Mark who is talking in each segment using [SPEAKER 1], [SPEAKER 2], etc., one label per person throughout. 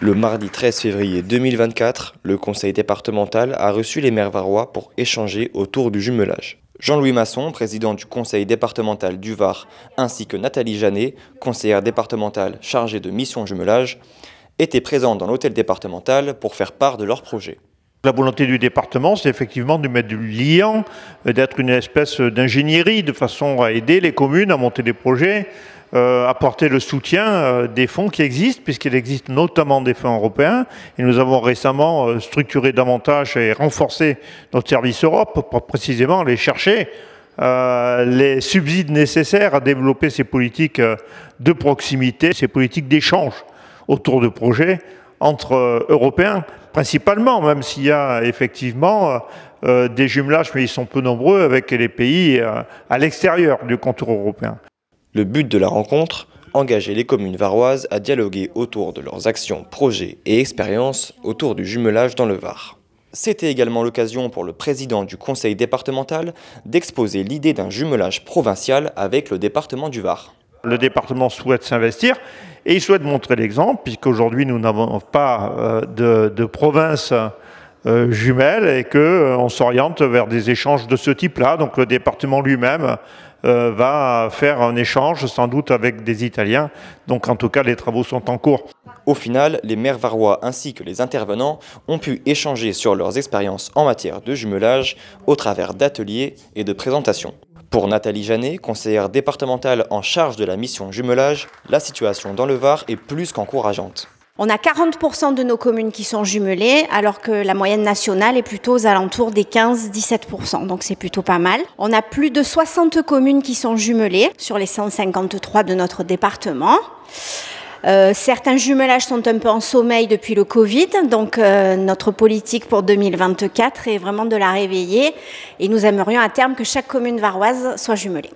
[SPEAKER 1] Le mardi 13 février 2024, le conseil départemental a reçu les maires varois pour échanger autour du jumelage. Jean-Louis Masson, président du conseil départemental du Var, ainsi que Nathalie Janet, conseillère départementale chargée de mission jumelage, étaient présents dans l'hôtel départemental pour faire part de leur projet.
[SPEAKER 2] La volonté du département, c'est effectivement de mettre du lien, d'être une espèce d'ingénierie de façon à aider les communes à monter des projets, apporter le soutien des fonds qui existent, puisqu'il existe notamment des fonds européens. Et nous avons récemment structuré davantage et renforcé notre service Europe pour précisément aller chercher les subsides nécessaires à développer ces politiques de proximité, ces politiques d'échange autour de projets entre Européens, principalement, même s'il y a effectivement des jumelages, mais ils sont peu nombreux avec les pays à l'extérieur du contour européen.
[SPEAKER 1] Le but de la rencontre, engager les communes varoises à dialoguer autour de leurs actions, projets et expériences autour du jumelage dans le Var. C'était également l'occasion pour le président du conseil départemental d'exposer l'idée d'un jumelage provincial avec le département du Var.
[SPEAKER 2] Le département souhaite s'investir et il souhaite montrer l'exemple, puisqu'aujourd'hui nous n'avons pas de province jumelle et qu'on s'oriente vers des échanges de ce type-là. Donc le département lui-même va faire un échange sans doute avec des Italiens. Donc en tout cas les travaux sont en cours.
[SPEAKER 1] Au final, les maires varois ainsi que les intervenants ont pu échanger sur leurs expériences en matière de jumelage au travers d'ateliers et de présentations. Pour Nathalie Janet, conseillère départementale en charge de la mission jumelage, la situation dans le Var est plus qu'encourageante.
[SPEAKER 3] On a 40% de nos communes qui sont jumelées, alors que la moyenne nationale est plutôt aux alentours des 15-17%, donc c'est plutôt pas mal. On a plus de 60 communes qui sont jumelées sur les 153 de notre département. Certains jumelages sont un peu en sommeil depuis le Covid, donc notre politique pour 2024 est vraiment de la réveiller et nous aimerions à terme que chaque commune varoise soit jumelée.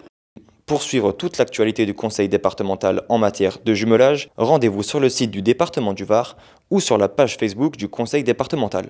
[SPEAKER 1] Pour suivre toute l'actualité du conseil départemental en matière de jumelage, rendez-vous sur le site du département du Var ou sur la page Facebook du conseil départemental.